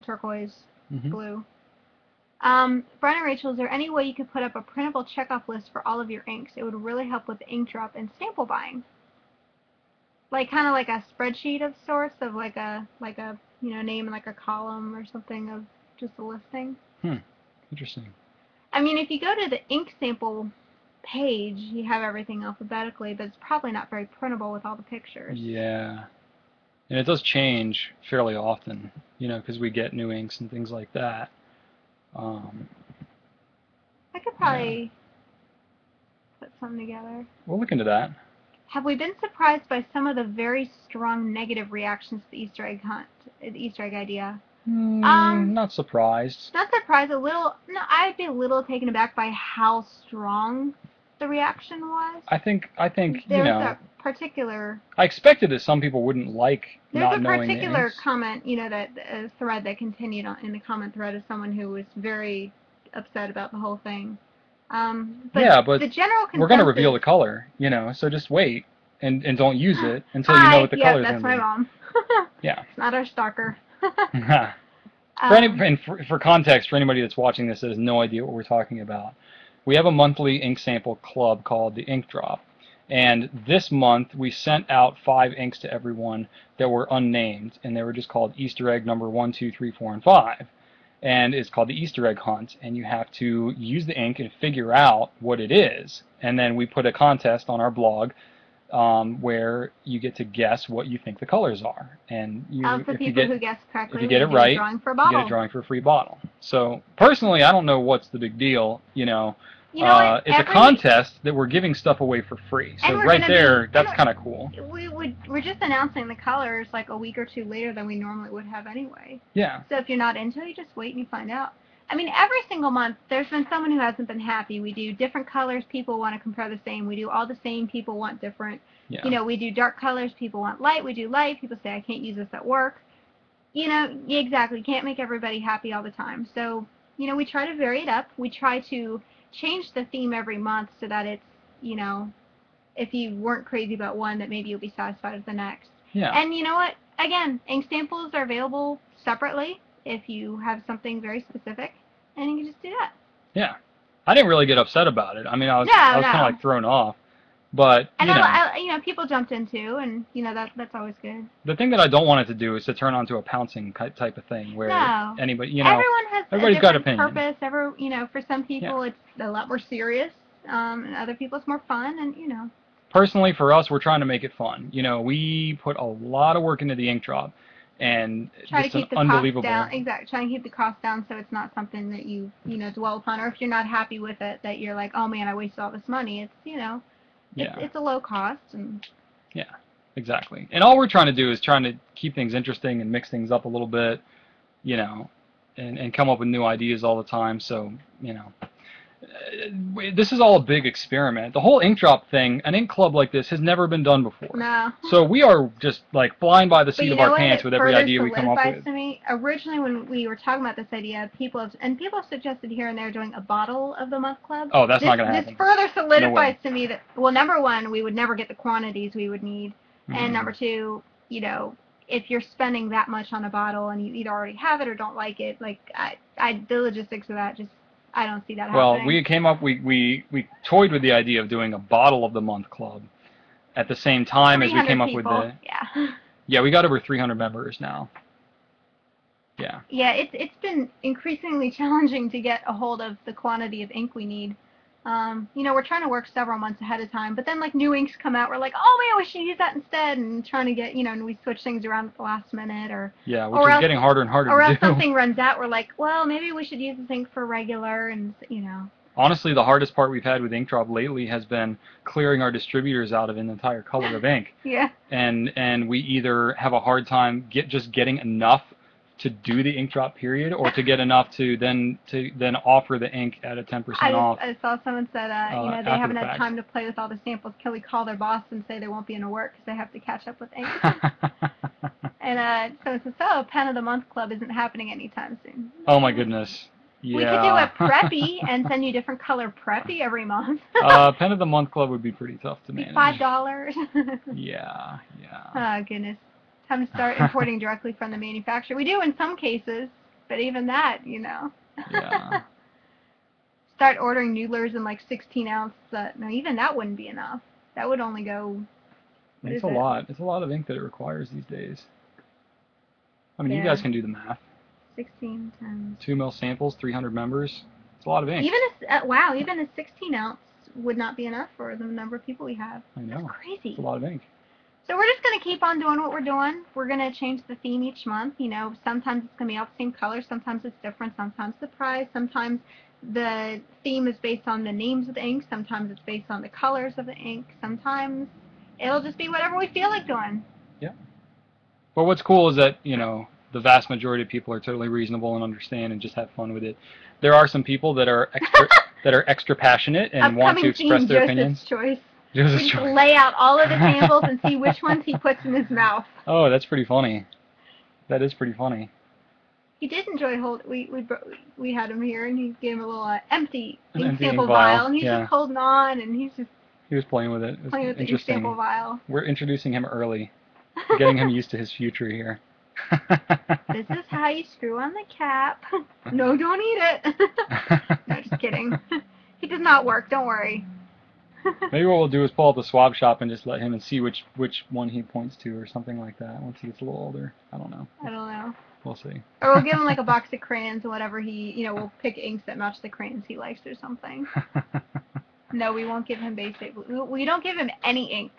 turquoise Mm-hmm. blue. Brian and Rachel, is there any way you could put up a printable checkoff list for all of your inks? It would really help with ink drop and sample buying. Like kind of like a spreadsheet of sorts of like a name and like a column or something of just a listing. Interesting. I mean, if you go to the ink sample page, you have everything alphabetically, but it's probably not very printable with all the pictures. Yeah. And it does change fairly often, because we get new inks and things like that. I could Yeah. probably put something together. We'll look into that. Have we been surprised by some of the very strong negative reactions to the Easter egg hunt, the Easter egg idea? Not surprised. Not surprised. A little. No, I'd be a little taken aback by how strong the reaction was. I think There's a particular. I expected that some people wouldn't like not knowing the inks. There's a particular comment, that a thread that continued in the comment thread of someone who was very upset about the whole thing. But the general consensus, we're going to reveal the color, so just wait and don't use it until you know what the color is going to be. That's my mom. Yeah. It's not our stalker. For context, for anybody that's watching this that has no idea what we're talking about, we have a monthly ink sample club called the Ink Drop. And this month we sent out 5 inks to everyone that were unnamed, and they were just called Easter egg number 1, 2, 3, 4, and 5. And it's called the Easter egg hunt, and you have to use the ink and figure out what it is. And then we put a contest on our blog where you get to guess what you think the colors are. And for people who guess correctly, if you get it right, you get a drawing for a free bottle. So personally, I don't know what's the big deal. It's a contest that we're giving stuff away for free. So right there, that's kind of cool. We're just announcing the colors like a week or two later than we normally would have anyway. Yeah. So if you're not into it, you just wait and you find out. I mean, every single month, there's been someone who hasn't been happy. We do different colors. People want to compare the same. We do all the same. People want different. Yeah. We do dark colors. People want light. We do light. People say, I can't use this at work. Exactly. You can't make everybody happy all the time. So, we try to vary it up. We try to change the theme every month so that it's, if you weren't crazy about one, that maybe you'll be satisfied with the next. Yeah. And you know what? Again, ink samples are available separately if you have something very specific, and you can just do that. Yeah. I didn't really get upset about it. I mean, I was kind of like thrown off. But, people jumped in too, and, that's always good. The thing that I don't want it to do is to turn onto a pouncing type of thing where anybody, everyone has everybody's got opinion. Purpose. For some people it's a lot more serious, and other people it's more fun, and, Personally, for us, we're trying to make it fun. We put a lot of work into the ink drop, and try to keep the unbelievable. Cost down. Exactly. Try to keep the cost down so it's not something that you dwell upon, or if you're not happy with it, that you're like, oh man, I wasted all this money. It's it's a low cost. And yeah, exactly. And all we're trying to do is trying to keep things interesting and mix things up a little bit, and come up with new ideas all the time. So this is all a big experiment. The whole ink drop thing, an ink club like this has never been done before. No. So we are just like flying by the seat of our pants with every idea we come up with. To me, originally when we were talking about this idea, people have suggested here and there doing a bottle of the month club. Oh, that's not going to happen. This further solidifies to me that, well, number one, we would never get the quantities we would need, and number two, if you're spending that much on a bottle and you either already have it or don't like it, like the logistics of that just. I don't see that happening. Well, we toyed with the idea of doing a bottle of the month club at the same time as we came up with the. Yeah, we got over 300 members now. Yeah. Yeah, it's been increasingly challenging to get a hold of the quantity of ink we need. We're trying to work several months ahead of time, but then like new inks come out, we're like, oh man, we should use that instead, and trying to get, and we switch things around at the last minute, which is getting harder and harder to do. Or else something runs out, we're like, well, maybe we should use this ink for regular, and Honestly, the hardest part we've had with Ink Drop lately has been clearing our distributors out of an entire color of ink. Yeah. And we either have a hard time getting enough to do the ink drop period, or to get enough to then offer the ink at a 10% off. I saw someone said they haven't had time to play with all the samples. Can we call their boss and say they won't be in to work because they have to catch up with ink? And someone says, Pen of the Month Club isn't happening anytime soon. Oh my goodness. Yeah. We could do a preppy and send you different color preppy every month. Pen of the Month Club would be pretty tough to manage. $5. Yeah. Oh goodness. Time to start importing directly from the manufacturer. We do in some cases. But even that, Yeah. Start ordering Noodlers in like 16-ounce. No, even that wouldn't be enough. That would only go. What It's is a it? lot. It's a lot of ink that it requires these days. I mean, you Yeah. guys can do the math. 16 times. 2 mil samples, 300 members. It's a lot of ink. Even a 16-ounce would not be enough for the number of people we have. I know. That's crazy. It's a lot of ink. So we're just going to keep on doing what we're doing. We're going to change the theme each month. Sometimes it's going to be all the same color. Sometimes it's different. Sometimes the prize. Sometimes the theme is based on the names of the ink. Sometimes it's based on the colors of the ink. Sometimes it'll just be whatever we feel like doing. Yeah. But what's cool is that, the vast majority of people are totally reasonable and understand and just have fun with it. There are some people that are extra passionate and want to express their opinions. Choice. Joseph's We just choice. lay out all of the samples and see which ones he puts in his mouth. Oh, that's pretty funny. That is pretty funny. He did enjoy we had him here and he gave him a little empty An ink empty sample ink vial, vial and he's yeah. just holding on and he's just He was playing with it. It was playing with the ink interesting. sample vial. We're introducing him early, getting him used to his future here. This is how you screw on the cap. No, don't eat it. No, just kidding. He does not work. Don't worry. Maybe what we'll do is pull up the swab shop and just let him and see which one he points to or something like that once he gets a little older. I don't know. I don't know. We'll see. Or we'll give him like a box of crayons or whatever we'll pick inks that match the crayons he likes or something. No, we won't give him basic. We don't give him any ink.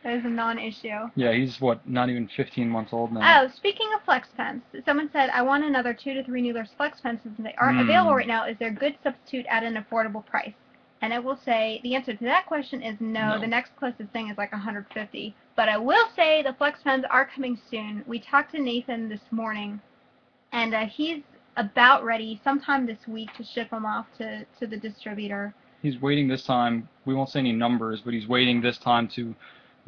That is a non-issue. Yeah, he's not even 15 months old now. Oh, speaking of flex pens, someone said, I want another 2 to 3 Noodler's flex pens since they aren't available right now. Is there a good substitute at an affordable price? And I will say the answer to that question is no. The next closest thing is like 150. But I will say the flex pens are coming soon. We talked to Nathan this morning, and he's about ready sometime this week to ship them off to the distributor. He's waiting this time. We won't say any numbers, but he's waiting this time to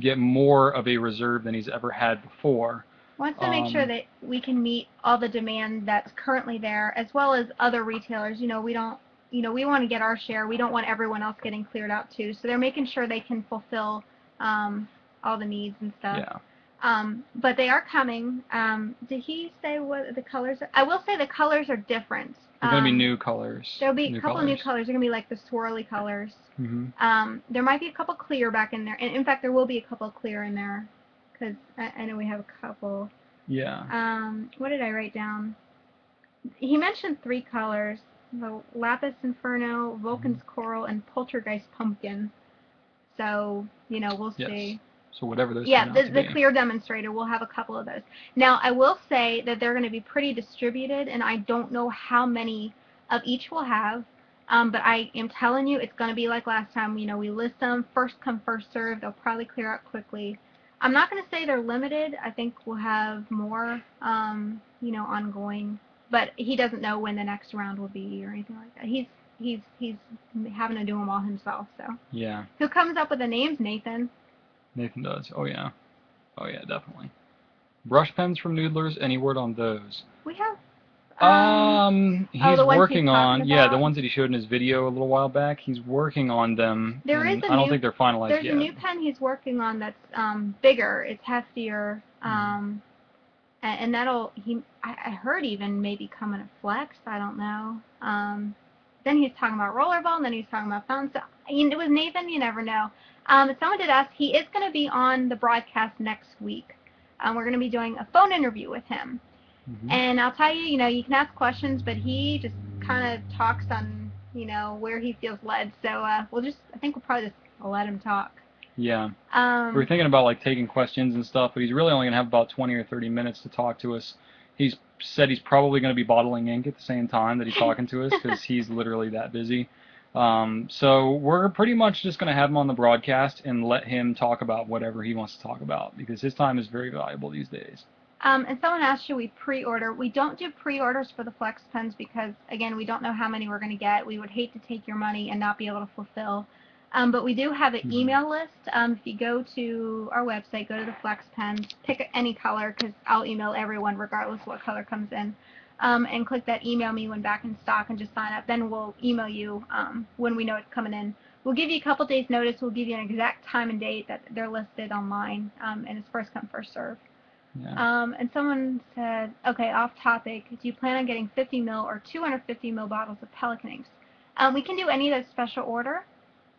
get more of a reserve than he's ever had before. Wants to make sure that we can meet all the demand that's currently there, as well as other retailers. We want to get our share. We don't want everyone else getting cleared out too. So they're making sure they can fulfill all the needs and stuff. Yeah. But they are coming. Did he say what the colors are? I will say the colors are different. They're going to be new colors. There'll be a couple new colors. They're going to be like the swirly colors. Mm-hmm. There might be a couple clear back in there. And in fact, there will be a couple clear in there because I know we have a couple. Yeah. What did I write down? He mentioned 3 colors. The Lapis Inferno, Vulcan's Coral, and Poltergeist Pumpkin. So, we'll see. So whatever those Yeah, the clear demonstrator, we'll have a couple of those. Now, I will say that they're going to be pretty distributed, and I don't know how many of each we'll have, but I am telling you it's going to be like last time. We list them, first come, first serve. They'll probably clear out quickly. I'm not going to say they're limited. I think we'll have more, ongoing. But he doesn't know when the next round will be or anything like that. He's having to do them all himself. So yeah. Who comes up with the names? Nathan. Nathan does. Oh yeah. Oh yeah, definitely. Brush pens from Noodlers. Any word on those? We have. He's working on about? the ones that he showed in his video a little while back. He's working on them. There is I don't think they're finalized yet. There's a new pen he's working on that's bigger. It's heftier. And I heard even maybe come in a flex. I don't know. Then he's talking about rollerball, and then he's talking about fountain. So, it was Nathan. You never know. Someone did ask. He is going to be on the broadcast next week. We're going to be doing a phone interview with him. Mm-hmm. And I'll tell you, you can ask questions, but he just kind of talks on, where he feels led. So I think we'll probably just let him talk. Yeah. We were thinking about taking questions and stuff, but he's really only going to have about 20 or 30 minutes to talk to us. He's said he's probably going to be bottling ink at the same time that he's talking to us because he's literally that busy. So we're pretty much just going to have him on the broadcast and let him talk about whatever he wants to talk about because his time is very valuable these days. And someone asked, should we pre-order? We don't do pre-orders for the flex pens because, again, we don't know how many we're going to get. We would hate to take your money and not be able to fulfill. But we do have an email list. If you go to our website, go to the flex pens, pick any color because I'll email everyone regardless what color comes in, and click that email me when back in stock and just sign up. Then we'll email you when we know it's coming in. We'll give you a couple days notice. We'll give you an exact time and date that they're listed online, and it's first come, first serve. Yeah. And someone said, okay, off topic, do you plan on getting 50 ml or 250 ml bottles of Pelican inks? We can do any of those special order.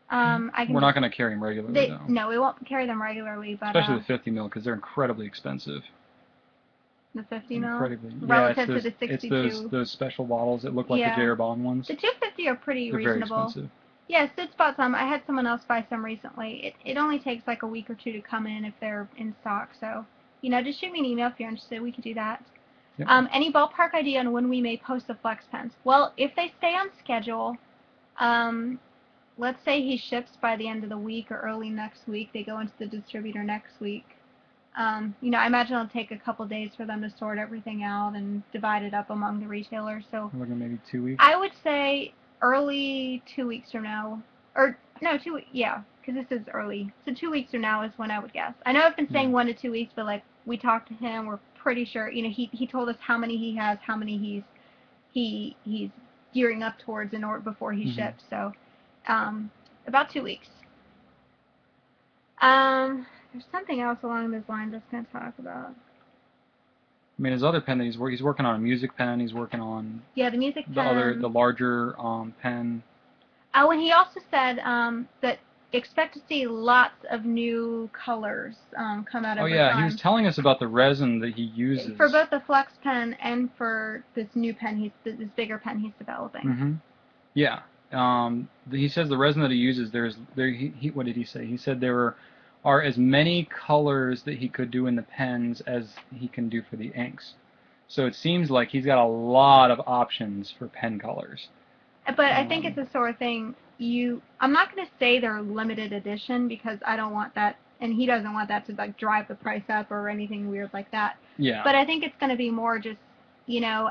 I can We're not going to carry them regularly, though. No, we won't carry them regularly, but especially the 50 mil, because they're incredibly expensive. The 50 ml? Incredibly. Relative yeah, to the 62. It's those special bottles that look like the J.R. Bond ones. The 250 are pretty they're reasonable. Very expensive. Yeah, Sid bought some. I had someone else buy some recently. It only takes like a week or two to come in if they're in stock. So, just shoot me an email if you're interested. We could do that. Yep. Any ballpark idea on when we may post the Flex pens? Well, if they stay on schedule, let's say he ships by the end of the week or early next week. They go into the distributor next week. I imagine it'll take a couple days for them to sort everything out and divide it up among the retailers. So we're looking maybe 2 weeks. I would say early 2 weeks from now, or no, 2 weeks. Yeah, because this is early. So 2 weeks from now is when I would guess. I know I've been saying 1 to 2 weeks, but like we talked to him, we're pretty sure. He told us how many he has, how many he's gearing up towards in order before he ships. So about 2 weeks. There's something else along those lines I was going to talk about. I mean, his other pen that he's working on a music pen. He's working on the music pen. The larger pen. Oh, and he also said that expect to see lots of new colors come out over time. Oh yeah, he was telling us about the resin that he uses for both the Flex pen and for this new pen. This bigger pen he's developing. Yeah. He says the resin that he uses. What did he say? He said there are as many colors that he could do in the pens as he can do for the inks. So it seems like he's got a lot of options for pen colors. But I think it's the sort of thing I'm not going to say they're limited edition because I don't want that, and he doesn't want that to like drive the price up or anything weird like that. Yeah. But I think it's going to be more just,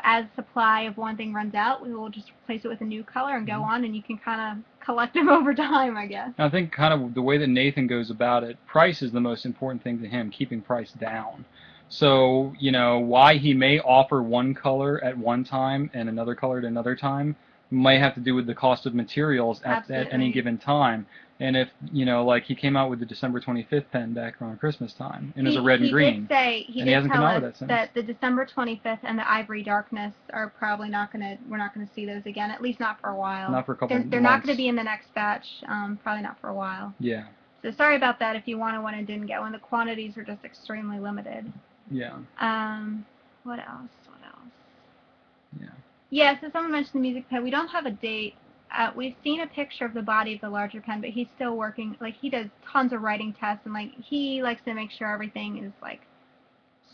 as supply of one thing runs out, we will just replace it with a new color and go on, and you can kind of collect them over time, I guess. I think kind of the way that Nathan goes about it, price is the most important thing to him, keeping price down. So, why he may offer one color at one time and another color at another time might have to do with the cost of materials at any given time. And if, like he came out with the December 25th pen back around Christmas time, and it was a red and green. He did hasn't tell come out with us that since. that the December 25th and the Ivory Darkness are probably we're not going to see those again, at least not for a while. Not for a couple months. They're not going to be in the next batch, probably not for a while. Yeah. So sorry about that if you wanted one and didn't get one. The quantities are just extremely limited. Yeah. What else? Yeah. Yeah, so someone mentioned the music pen. We don't have a date. We've seen a picture of the body of the larger pen, but he's still working. Like, he does tons of writing tests, and, like, he likes to make sure everything is, like,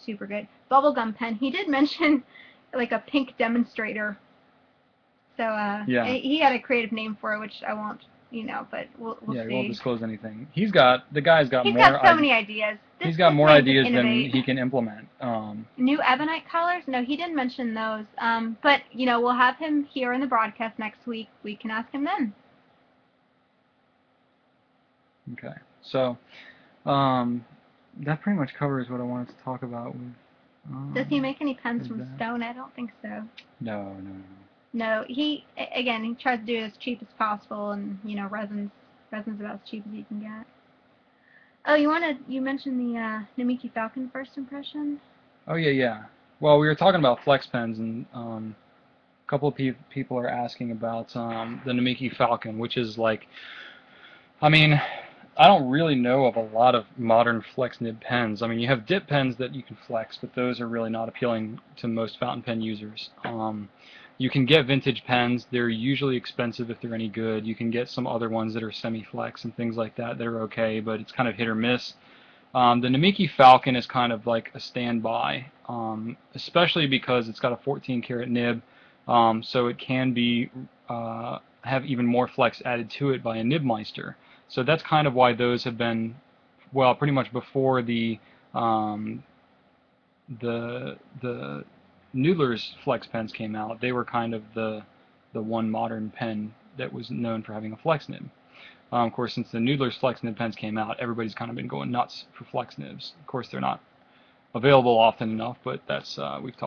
super good. Bubblegum pen. He did mention, like, a pink demonstrator. So, yeah. He had a creative name for it, which I won't, but we'll see. Yeah, he won't disclose anything. The guy's got He's more. got so many ideas. He's got more ideas than he can implement. New ebonite colors? No, he didn't mention those. But, we'll have him here in the broadcast next week. We can ask him then. Okay. So, that pretty much covers what I wanted to talk about. Does he make any pens from stone? I don't think so. No. No, he tries to do it as cheap as possible, and, resin's about as cheap as you can get. Oh, you mentioned the Namiki Falcon first impression? Oh, yeah. Well, we were talking about flex pens, and a couple of people are asking about the Namiki Falcon, which is like, I mean, I don't really know of a lot of modern flex nib pens. I mean, you have dip pens that you can flex, but those are really not appealing to most fountain pen users. You can get vintage pens. They're usually expensive if they're any good. You can get some other ones that are semi-flex and things like that that are okay, but it's kind of hit or miss. The Namiki Falcon is kind of like a standby, especially because it's got a 14-karat nib, so it can be have even more flex added to it by a Nibmeister. So that's kind of why those have been, well, pretty much before the Noodler's flex pens came out, they were kind of the one modern pen that was known for having a flex nib. Of course, since the Noodler's flex nib pens came out, everybody's kind of been going nuts for flex nibs. Of course, they're not available often enough, but that's we've talked